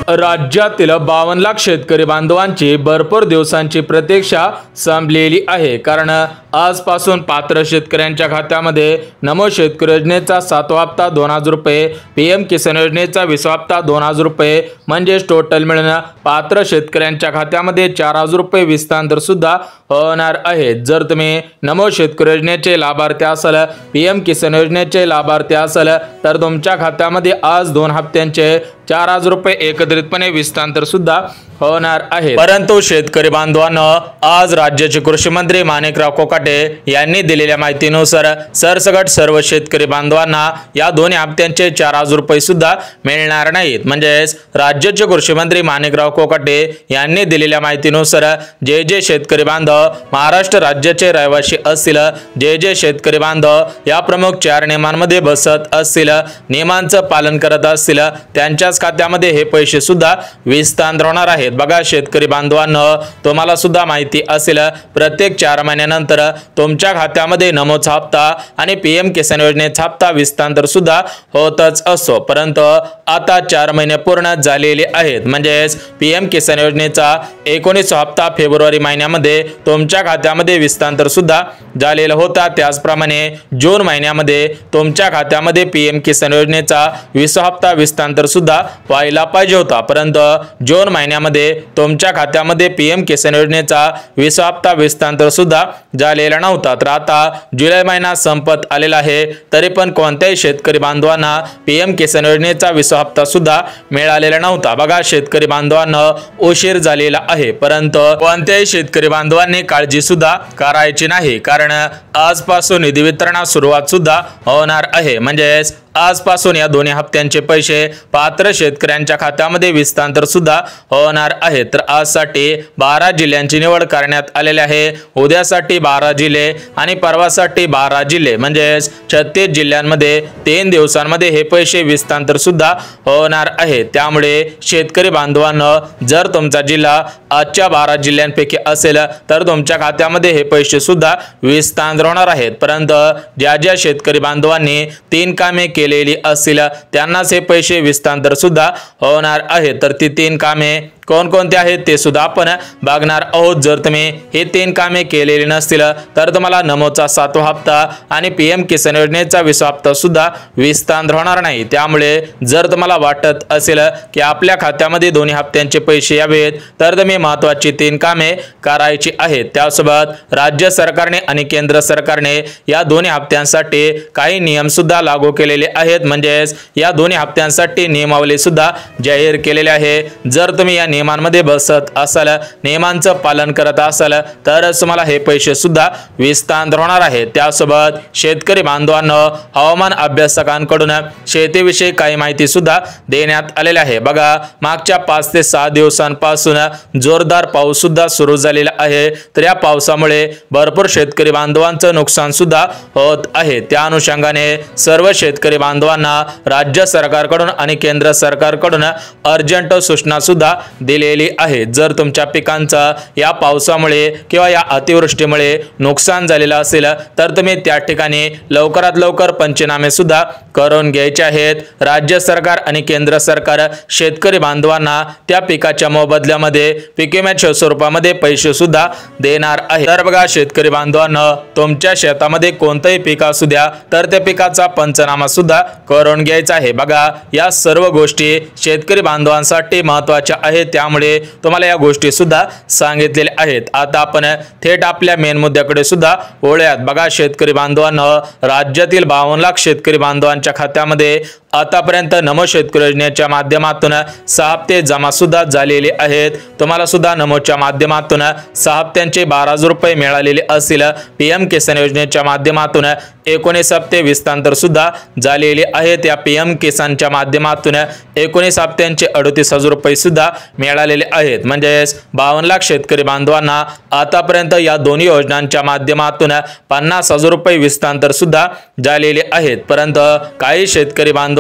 राज्यातील 52 लाख शेतकरी बांधवांची भरपूर दिवसांची प्रतीक्षा संपलेली आहे। कारण आजपासून पात्र शेतकऱ्यांच्या खात्यामध्ये नमो शेतकरी योजनेचा 7वा हप्ता 2000 रुपये, पीएम किसान योजनेचा 20वा हप्ता 2000 रुपये म्हणजे टोटल मिळून पात्र शेतकऱ्यांच्या खात्यामध्ये 4000 रुपये विस्तांतर सुद्धा होणार आहे। जर तुम्ही नमो शेतकरी योजनेचे लाभार्थी असाल, पीएम किसान योजनेचे लाभार्थी असाल तर तुमच्या खात्यामध्ये आज 2 हप्त्यांचे 4000 रुपये एकत्रितपणे विस्तांतर सुद्धा होणार आहे। परंतु शेतकरी बांधवांनो, आज राज्याचे कृषी मंत्री माणिकराव कोकाटे यांनी दिलेल्या माहितीनुसार सरसकट सर्व शेतकरी बांधवांना या दोन्ही हप्त्यांचे 4000 रुपये सुद्धा मिळणार नाहीत। म्हणजेच राज्याचे कृषी मंत्री माणिकराव कोकाटे यांनी दिलेल्या माहितीनुसार जे शेतकरी बांधव महाराष्ट्र राज्याचे रहिवासी असतील, जे शेतकरी बांधव या प्रमुख 4 नियमांमध्ये बसत असतील, नियमांचं पालन करत असतील, त्यांच्याच खात्यामध्ये हे पैसे सुद्धा विस्तांतर होणार आहेत। बघा शेतकरी बांधवांनो, तुम्हाला सुद्धा माहिती असेल प्रत्येक 4 महिन्यानंतर तुमच्या खात्यामध्ये नमोचा हप्ता आणि पीएम किसान योजनेचा हप्ता विस्तांतर सुद्धा होतच असतो। परंतु आता 4 महिने पूर्ण झालेले आहेत। म्हणजेच पीएम किसान योजनेचा 19 हप्ता फेब्रुवारी महिन्यामध्ये तुमच्या खात्यामध्ये विस्तांतर सुद्धा झालेला होता। त्याचप्रमाणे जून महिन्यामध्ये तुमच्या खात्यामध्ये पीएम किसान योजनेचा 20 हप्ता विस्तांतर सुद्धा व्हायला पाहिजे होता, परंतु जून महिन्यामध्ये तुमच्या खात्यामध्ये पीएम किसान योजनेचा 20 हप्ता विस्तांतर सुद्धा झालेला नव्हता। तर आता जुलै महिना संपत आलेला आहे, तरी पण कोणत्याही शेतकरी बांधवांना पीएम किसान योजनेचा 20 हप्ता सुद्धा मिळालेला नव्हता। बघा शेतकरी बांधवांना उशीर झालेला आहे, परंतु कोणत्याही शेतकरी बांधवांनी काळजी सुद्धा करायची नाही, कारण आजपासून निधी वितरणास सुरुवात सुद्धा होणार आहे। म्हणजेच आजपासून या दोन्ही हप्त्यांचे पैसे पात्र शेतकऱ्यांच्या खात्यामध्ये विस्तांतर सुद्धा होणार आहे। तर आजसाठी 12 जिल्ह्यांची निवड करण्यात आलेली आहे। उद्यासाठी 12 जिल्हे आणि परवासाठी 12 जिल्हे म्हणजेच 36 जिल्ह्यांमध्ये 3 दिवसांमध्ये हे पैसे विस्तांतर सुद्धा होणार आहे। त्यामुळे शेतकरी बांधवांनो, जर तुमचा जिल्हा आजच्या 12 जिल्ह्यांपैकी असेल तर तुमच्या खात्यामध्ये हे पैसे सुद्धा विस्तांतर होणार आहेत। परंतु ज्या शेतकरी बांधवांनी 3 कामे केलेली असतील त्यांनाच हे पैसे विस्तांतर सुद्धा होणार आहे। तर ती 3 कामे कोणकोणते आहेत ते सुद्धा आपण बघणार आहोत। जर तुम्ही हे 3 कामे केलेली नसतील तर तुम्हाला नमोचा 7वा हप्ता आणि पीएम किसान योजनेचा 20 हप्ता सुद्धा विस्तांतर होणार नाही। त्यामुळे जर तुम्हाला वाटत असेल की आपल्या खात्यामध्ये दोन्ही हप्त्यांचे पैसे यावेत तर तुम्ही महत्त्वाची 3 कामे करायची आहेत। त्यासोबत राज्य सरकारने आणि केंद्र सरकारने या दोन्ही हप्त्यांसाठी काही नियम सुद्धा लागू केलेले आहेत। म्हणजेच या दोन्ही हप्त्यांसाठी नियमावली सुद्धा जाहीर केलेली आहे। जर तुम्ही या नियमांमध्ये बसत असाल, नियमांचं पालन करत असाल तर तुम्हाला हे पैसे सुद्धा विस्तांतर होणार आहेत। त्यासोबत शेतकरी बांधवांनो, हवामान अभ्यासकांकडून शेतीविषयी काही माहिती सुद्धा देण्यात आलेली आहे। बघा मागच्या 5 ते 6 दिवसांपासून जोरदार पाऊस सुद्धा सुरू झालेला आहे। तर या पावसामुळे भरपूर शेतकरी बांधवांचं नुकसान सुद्धा होत आहे। त्या अनुषंगाने सर्व शेतकरी बांधवांना राज्य सरकारकडून आणि केंद्र सरकारकडून अर्जंट सूचना सुद्धा दिलेली आहे। जर तुमच्या पिकांचा या पावसामुळे किंवा या अतिवृष्टीमुळे नुकसान झालेलं असेल तर तुम्ही त्या ठिकाणी लवकरात लवकर पंचनामे सुद्धा करून घ्यायचे आहेत। राज्य सरकार आणि केंद्र सरकार शेतकरी बांधवांना त्या पिकाच्या मोबदल्यामध्ये पीक विम्याच्या स्वरूपामध्ये पैसे सुद्धा देणार आहे। तर बघा शेतकरी बांधवांनो, तुमच्या शेतामध्ये कोणतेही पीक असू द्या तर त्या पिकाचा पंचनामा सुद्धा करून घ्यायचा आहे। बघा या सर्व गोष्टी शेतकरी बांधवांसाठी महत्त्वाच्या आहेत, त्यामुळे तुम्हाला या गोष्टी सुद्धा सांगितलेल्या आहेत। आता आपण थेट आपल्या मेन मुद्द्याकडे सुद्धा वळूयात। बघा शेतकरी बांधवांनो, राज्यातील 52 लाख शेतकरी बांधवांच्या खात्यामध्ये आतापर्यंत नमो शेतकरी योजनेच्या माध्यमातून 6 हप्ते जमा सुद्धा झालेले आहेत। तुम्हाला सुद्धा नमोच्या माध्यमातून 6 हप्त्यांचे 12,000 रुपये मिळालेले असतील। पीएम किसान योजनेच्या माध्यमातून 19 हप्ते विस्तांतर सुद्धा झालेले आहेत। या पीएम किसानच्या माध्यमातून 19 हप्त्यांचे 38,000 रुपये सुद्धा मिळालेले आहेत। म्हणजेच 52 लाख शेतकरी बांधवांना आतापर्यंत या दोन्ही योजनांच्या माध्यमातून 50,000 रुपये विस्तांतर सुद्धा झालेले आहेत। परंतु काही शेतकरी बांधवांना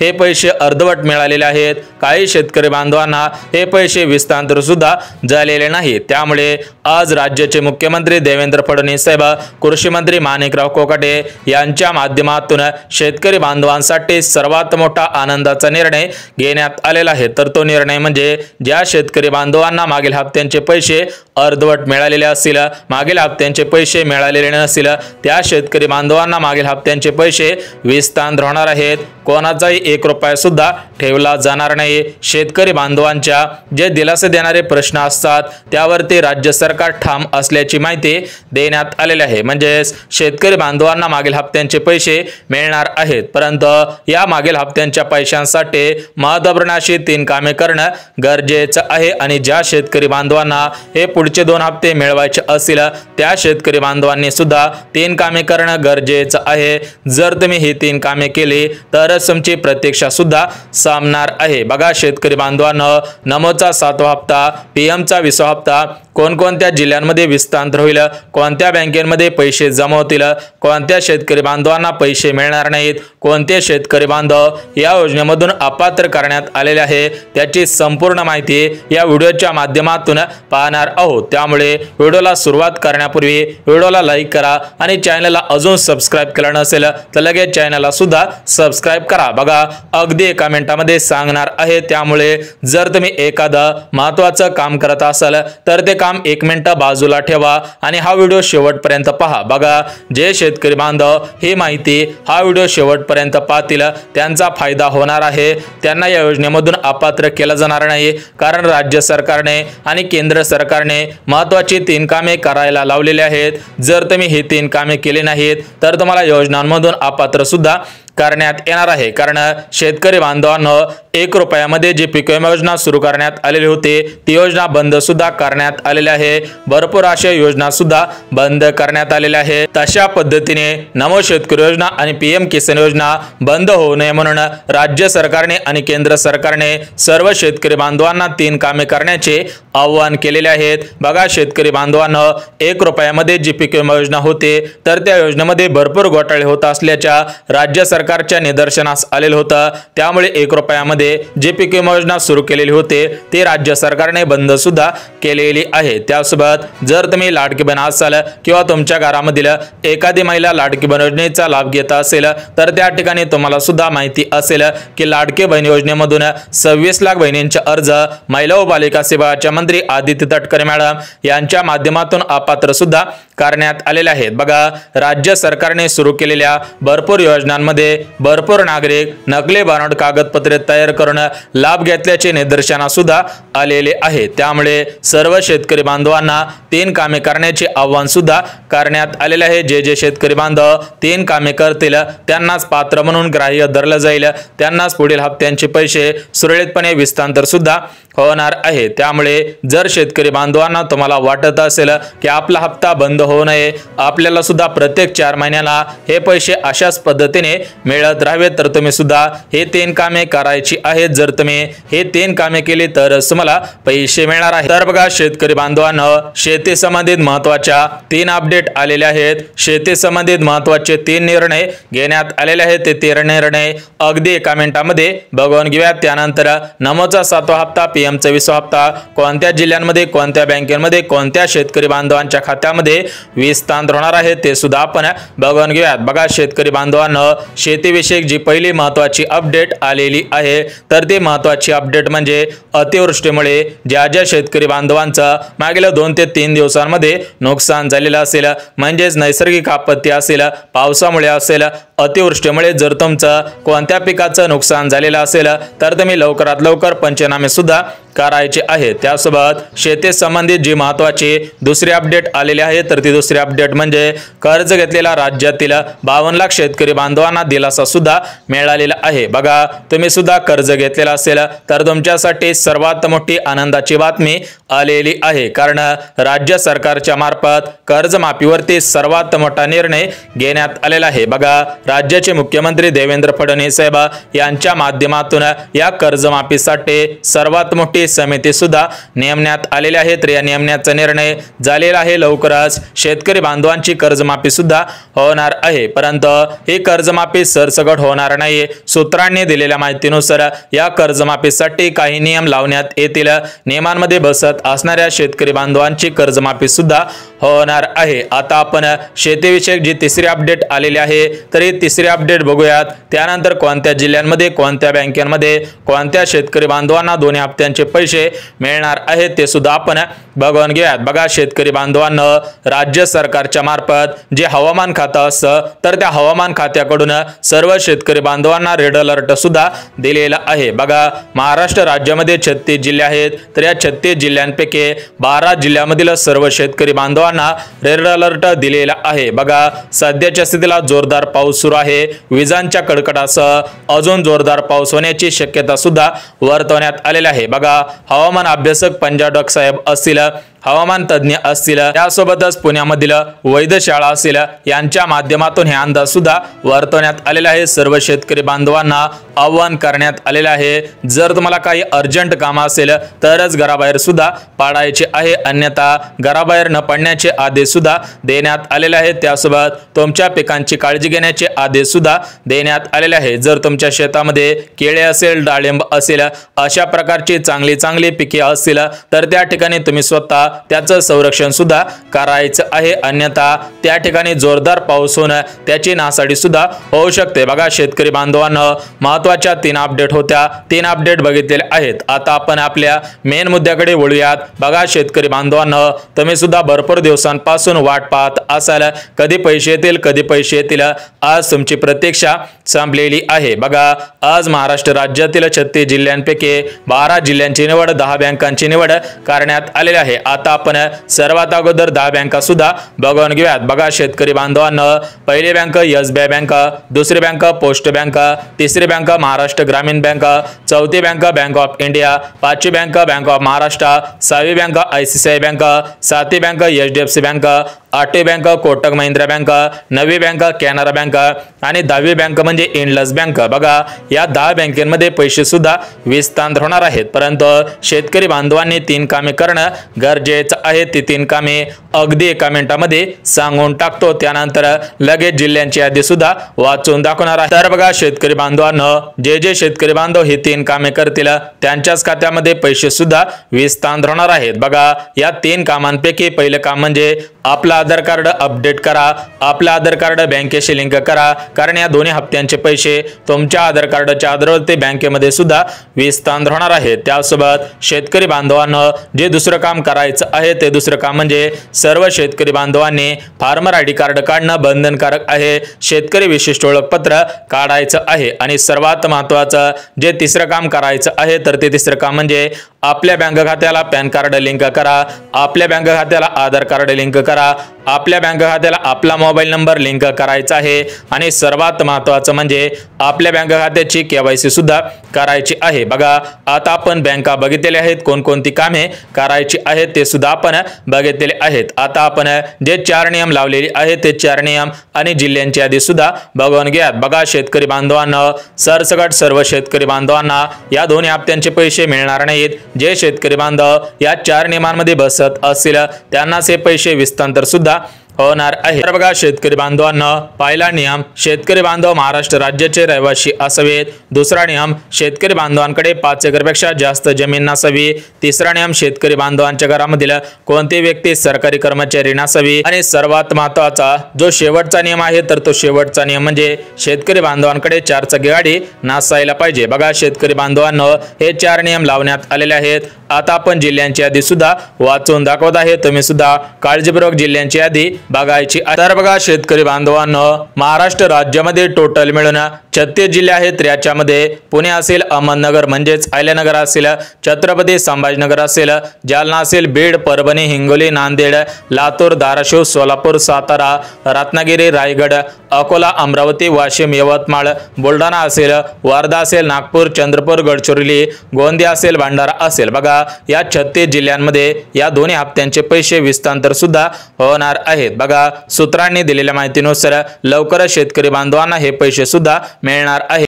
हे पैसे अर्धवट मिळालेले आहेत, काही शेतकरी बांधवांना हे पैसे विस्तांतर सुद्धा झालेले नाही। त्यामुळे आज राज्याचे मुख्यमंत्री देवेंद्र फडणवीस साहेब, कृषी मंत्री माणिकराव कोकाटे यांच्या माध्यमातून शेतकरी बांधवांसाठी सर्वात मोठा आनंदाचा निर्णय घेण्यात आलेला आहे। तर तो निर्णय म्हणजे ज्या शेतकरी बांधवांना मागील हप्त्यांचे पैसे अर्धवट मिळालेले असतील, मागील हप्त्यांचे पैसे मिळालेले नसतील, त्या शेतकरी बांधवांना मागील हप्त्यांचे पैसे विस्तार होणार आहेत। कोणाचाही 1 रुपया सुद्धा ठेवला जाणार नाही। शेतकरी बांधवांच्या जे दिलासे देणारे प्रश्न असतात त्यावरती राज्य सरकार ठाम असल्याची माहिती देण्यात आलेली आहे। म्हणजे शेतकरी बांधवांना मागील हप्त्यांचे पैसे मिळणार आहेत, परंतु या मागील हप्त्यांच्या पैशांसाठी महत्त्वपूर्ण अशी 3 कामे करणं गरजेचं आहे। आणि ज्या शेतकरी बांधवांना हे पुढचे 2 हप्ते मिळवायचे असतील त्या शेतकरी बांधवांनी सुद्धा 3 कामे करणं गरजेचं आहे। जर तुम्ही ही 3 कामे केली तरच तुमची प्रतीक्षा सुद्धा सामणार आहे। बघा शेतकरी बांधवांनो, नमोचा 7वा हप्ता, पीएमचा 20वा हप्ता कोणकोणत्या जिल्ह्यांमध्ये विस्तार होईल, कोणत्या बँकेमध्ये पैसे जमा होतील, कोणत्या शेतकरी बांधवांना पैसे मिळणार नाहीत, कोणते शेतकरी बांधव या योजनेमधून अपात्र करण्यात आलेले आहे, त्याची संपूर्ण माहिती या व्हिडिओच्या माध्यमातून पाहणार आहोत। त्यामुळे व्हिडिओला सुरुवात करण्यापूर्वी व्हिडिओला लाईक करा आणि चॅनलला अजून सबस्क्राइब केलं नसेल तर लगेच चॅनलला सुद्धा सबस्क्राइब करा। बघा अगदी एका मिनिटामध्ये सांगणार आहे, त्यामुळे जर तुम्ही एखादं महत्त्वाचं काम करत असाल तर ते काम 1 मिनिट बाजूला ठेवा आणि हा व्हिडिओ शेवटपर्यंत पहा। बघा जे शेतकरी बांधव ही माहिती हा व्हिडिओ शेवटपर्यंत पाहतील त्यांचा फायदा होणार आहे। त्यांना या योजनेमधून अपात्र केलं जाणार नाही, कारण राज्य सरकारने आणि केंद्र सरकारने महत्त्वाची 3 कामे करायला लावलेली आहेत। जर तुम्ही ही 3 कामे केली नाहीत तर तुम्हाला योजनांमधून अपात्र सुद्धा करण्यात येणार आहे। कारण शेतकरी बांधवांनो, 1 रुपयामध्ये जी पीक विमा योजना सुरू करण्यात आलेली होती ती योजना बंद सुद्धा करण्यात आलेली आहे। भरपूर अशा योजना सुद्धा बंद करण्यात आलेल्या आहेत। तशा पद्धतीने नमो शेतकरी योजना आणि पीएम किसान योजना बंद होऊ नये म्हणून राज्य सरकारने आणि केंद्र सरकारने सर्व शेतकरी बांधवांना 3 कामे करण्याचे आवाहन केलेले आहेत। बघा शेतकरी बांधवांनो, 1 रुपयामध्ये जी पीक विमा योजना होते तर त्या योजनेमध्ये भरपूर घोटाळे होत असल्याच्या राज्य सरकारच्या निदर्शनास आलेलं होतं। त्यामुळे 1 रुपयामध्ये जे पीक विमा योजना सुरू केलेली होते ते राज्य सरकारने बंद सुद्धा केलेली आहे। त्यासोबत जर तुम्ही लाडकी बहीण असाल किंवा तुमच्या घरामधील एखादी महिला लाडकी बहीण योजनेचा लाभ घेत असेल तर त्या ठिकाणी तुम्हाला सुद्धा माहिती असेल की लाडकी बहीण योजनेमधून 26 लाख बहिणींचे अर्ज महिला व बालिका सेवाच्या मंत्री आदित्य तटकरे मॅडम यांच्या माध्यमातून अपात्र सुद्धा करण्यात आलेले आहेत। बघा राज्य सरकारने सुरू केलेल्या भरपूर योजनांमध्ये भरपूर नागरिक नकली बनावट कागदपत्रे तयार करून लाभ घेतल्याचे निदर्शनास सुद्धा आलेले आहे। त्यामुळे सर्व शेतकरी बांधवांना 3 कामे करण्याचे आवाहन सुद्धा करण्यात आलेले आहे। जे शेतकरी बांधव 3 कामे करतील त्यांनाच पात्र म्हणून ग्राह्य धरलं जाईल, त्यांनाच पुढील हप्त्यांचे पैसे सुरळीतपणे विस्तार सुद्धा होणार आहे। त्यामुळे जर शेतकरी बांधवांना तुम्हाला वाटत असेल की आपला हप्ता बंद होऊ नये, आपल्याला सुद्धा प्रत्येक 4 महिन्याला हे पैसे अशाच पद्धतीने मिळत राहावे, तर तुम्ही सुद्धा हे 3 कामे करायची आहेत। जर तुम्ही हे 3 कामे केली तर तुम्हाला पैसे मिळणार आहेत। तर बघा शेतकरी बांधवांनो, शेती संबंधित महत्त्वाच्या 3 अपडेट आलेले आहेत। शेती संबंधित महत्त्वाचे 3 निर्णय घेण्यात आलेले आहेत। ते 3 निर्णय अगदी एका मिनिटामध्ये बघून घेऊयात। त्यानंतर नमोचा 7वा हप्ता, पीएमचा 20वा हप्ता कोणत्या जिल्ह्यांमध्ये, कोणत्या बँकेमध्ये, कोणत्या शेतकरी बांधवांच्या खात्यामध्ये विस्तार होणार आहे ते सुद्धा आपण बघून घेऊयात। बघा शेतकरी बांधवांनो, शेतीविषयक जी पहिली महत्त्वाची अपडेट आलेली आहे तर ती महत्त्वाची अपडेट म्हणजे अतिवृष्टीमुळे ज्या शेतकरी बांधवांचं मागील 2 ते 3 दिवसांमध्ये नुकसान झालेलं असेल, म्हणजेच नैसर्गिक आपत्ती असेल, पावसामुळे असेल, अतिवृष्टीमुळे जर तुमचं कोणत्या पिकाचं नुकसान झालेलं असेल तर तुम्ही लवकरात लवकर पंचनामे सुद्धा करायचे आहे। त्यासोबत शेती संबंधित जी महत्त्वाची दुसरी अपडेट आलेली आहे तर ती दुसरी अपडेट म्हणजे कर्ज घेतलेला राज्यातील 52 लाख शेतकरी बांधवांना दिलासा सुद्धा मिळालेला आहे। बघा तुम्ही सुद्धा कर्ज घेतलेला असेल तर तुमच्यासाठी सर्वात मोठी आनंदाची बातमी आलेली आहे, कारण राज्य सरकारच्या मार्फत कर्जमाफीवरती सर्वात मोठा निर्णय घेण्यात आलेला आहे। बघा राज्याचे मुख्यमंत्री देवेंद्र फडणवीस साहेब यांच्या माध्यमातून या कर्जमाफीसाठी सर्वात मोठी कृती समिती सुद्धा नेमण्यात आलेले आहे। तर या नेमण्याचा निर्णय झालेला आहे। लवकरच शेतकरी बांधवांची कर्जमाफी सुद्धा होणार आहे, परंतु ही कर्जमाफी सरसकट होणार नाही। सूत्रांनी दिलेल्या माहितीनुसार या कर्जमाफीसाठी काही नियम लावण्यात येतील। नियमांमध्ये बसत असणाऱ्या शेतकरी बांधवांची कर्जमाफी सुद्धा होणार आहे। आता आपण शेतीविषयक जी तिसरी अपडेट आलेली आहे तर ही तिसरी अपडेट बघूयात। त्यानंतर कोणत्या जिल्ह्यांमध्ये कोणत्या बँकांमध्ये कोणत्या शेतकरी बांधवांना दोन्ही हप्त्यांचे पैसे मिळणार आहेत ते सुद्धा आपण बघून घेऊयात। बघा शेतकरी बांधवांना राज्य सरकारच्या मार्फत जे हवामान खातं असतं तर त्या हवामान खात्याकडून सर्व शेतकरी बांधवांना रेड अलर्ट सुद्धा दिलेला आहे। बघा महाराष्ट्र राज्यामध्ये 36 जिल्हे आहेत, तर या 36 जिल्ह्यांपैकी 12 जिल्ह्यांमधील सर्व शेतकरी बांधवांना रेड अलर्ट दिलेला आहे। बघा सध्याच्या स्थितीला जोरदार पाऊस सुरू आहे। विजांच्या कडकडासह अजून जोरदार पाऊस होण्याची शक्यता सुद्धा वर्तवण्यात आलेली आहे। बघा हवामान अभ्यासक पंजाब डॉक साहेब असतील, हवामान तज्ञ असतील, त्यासोबतच पुण्यामधील वैधशाळा असतील यांच्या माध्यमातून हे अंदाज सुद्धा वर्तवण्यात आलेला आहे। सर्व शेतकरी बांधवांना आवाहन करण्यात आलेले आहे, जर तुम्हाला काही अर्जंट काम असेल तरच घराबाहेर सुद्धा पडायचे आहे, अन्यथा घराबाहेर न पडण्याचे आदेश सुद्धा देण्यात आलेले आहेत। त्यासोबत तुमच्या पिकांची काळजी घेण्याचे आदेश सुद्धा देण्यात आलेले आहे। जर तुमच्या शेतामध्ये केळे असेल, डाळिंब असेल, अशा प्रकारची चांगली पिके असतील तर त्या ठिकाणी तुम्ही स्वतः त्याचं संरक्षण सुद्धा करायचं आहे, अन्यथा त्या ठिकाणी जोरदार पाऊस होऊन त्याची नासाडी सुद्धा होऊ शकते। बघा शेतकरी बांधवांना महत्त्वाच्या 3 अपडेट होत्या, 3 अपडेट बघितलेले आहेत। आता आपण आपल्या मेन मुद्द्याकडे वळूयात। बघा शेतकरी बांधवांना तुम्ही सुद्धा भरपूर दिवसांपासून वाट पाहत असाल, कधी पैसे येतील, कधी पैसे येतील। आज तुमची प्रतीक्षा संपलेली आहे। बघा आज महाराष्ट्र राज्यातील 36 जिल्ह्यांपैकी 12 जिल्ह्यांची निवड, 10 बँकांची निवड करण्यात आलेली आहे। आता आपण सर्वात अगोदर 10 बँका सुद्धा बघून घेऊयात। बघा शेतकरी बांधवांना पहिली बँक एसबीआय बँक, दुसरी बँक पोस्ट बँक, तिसरी बँक महाराष्ट्र ग्रामीण बँक, चौथी बँक बँक ऑफ इंडिया, पाचवी बँक बँक ऑफ महाराष्ट्र, सहावी बँक आयसीआयसीआय बँक, सातवी बँक एचडीएफसी बँक, आठवी बँक कोटक महिंद्रा बँक, नववी बँक कॅनरा बँक आणि 10वी बँक म्हणजे इंडस बँक। बघा या 10 बँकांमध्ये पैसे सुद्धा विस्तार होणार आहेत, परंतु शेतकरी बांधवांनी 3 कामे करणं गरजेचं आहे। ती 3 कामे अगदी एका मिनिटामध्ये सांगून टाकतो, त्यानंतर लगेच जिल्ह्यांची यादी सुद्धा वाचून दाखवणार आहे। तर बघा शेतकरी बांधवांना जे शेतकरी बांधव ही 3 कामे करतील त्यांच्याच खात्यामध्ये पैसे सुद्धा विस्तार होणार आहेत। बघा या 3 कामांपैकी पहिलं काम म्हणजे आपलं आधार कार्ड अपडेट करा, आपलं आधार कार्ड बँकेशी लिंक करा, कारण या दोन्ही हप्त्यांचे पैसे तुमच्या आधार कार्डच्या आधारावरती बँकेमध्ये सुद्धा विस्तार होणार आहेत। त्यासोबत शेतकरी बांधवांना जे दुसरं काम करायचं आहे ते दुसरं काम म्हणजे सर्व शेतकरी बांधवांनी फार्मर आयडी कार्ड काढणं बंधनकारक आहे, शेतकरी विशिष्ट ओळखपत्र काढायचं आहे। आणि सर्वात महत्त्वाचं जे तिसरं काम करायचं आहे तर ते तिसरं काम म्हणजे आपल्या बँक खात्याला पॅन कार्ड लिंक करा, आपल्या बँक खात्याला आधार कार्ड लिंक करा, आपल्या बँक खात्याला आपला मोबाईल नंबर लिंक करायचा आहे आणि सर्वात महत्त्वाचं म्हणजे आपल्या बँक खात्याची केवायसी सुद्धा करायची आहे। बघा आता आपण बँका बघितलेल्या आहेत, कोणकोणती कामे करायची आहेत ते सुद्धा आपण बघितलेले आहेत। आता आपण जे 4 नियम लावलेले आहेत ते 4 नियम आणि जिल्ह्यांची यादी सुद्धा बघून घ्या। बघा शेतकरी बांधवांना सरसकट सर्व शेतकरी बांधवांना या दोन्ही हप्त्यांचे पैसे मिळणार नाहीत। जे शेतकरी बांधव या 4 नियमांमध्ये बसत असतील त्यांनाच हे पैसे विस्तार सुद्धा होणार आहे। तर बघा शेतकरी बांधवांना पहिला नियम शेतकरी बांधव महाराष्ट्र राज्याचे रहिवासी असावेत, दुसरा नियम शेतकरी बांधवांकडे 5 एकरपेक्षा जास्त जमीन नसावी, तिसरा नियम शेतकरी बांधवांच्या घरामधील कोणती व्यक्ती सरकारी कर्मचारी नसावी आणि सर्वात महत्त्वाचा जो शेवटचा नियम आहे तर तो शेवटचा नियम म्हणजे शेतकरी बांधवांकडे 4 चाकी गाडी नसायला पाहिजे। बघा शेतकरी बांधवांना हे 4 नियम लावण्यात आलेले आहेत। आता आपण जिल्ह्यांची यादी सुद्धा वाचून दाखवत आहे, तुम्ही सुद्धा काळजीपूर्वक जिल्ह्यांची यादी बघायची। तर बघा शेतकरी बांधवांना महाराष्ट्र राज्यामध्ये टोटल मिळून 36 जिल्हे आहेत। याच्यामध्ये पुणे असेल, अहमदनगर म्हणजेच अहिल्यानगर असेल, छत्रपती संभाजीनगर असेल, जालना असेल, बीड, परभणी, हिंगोली, नांदेड, लातूर, धाराशिव, सोलापूर, सातारा, रत्नागिरी, रायगड, अकोला, अमरावती, वाशिम, यवतमाळ, बुलढाणा असेल, वर्धा असेल, नागपूर, चंद्रपूर, गडचिरोली, गोंदिया असेल, भंडारा असेल। बघा या 36 जिल्ह्यांमध्ये या दोन्ही हप्त्यांचे पैसे विस्तार सुद्धा होणार आहेत। बघा सूत्रांनी दिलेल्या माहितीनुसार लवकरच शेतकरी बांधवांना हे पैसे सुद्धा मिळणार आहेत।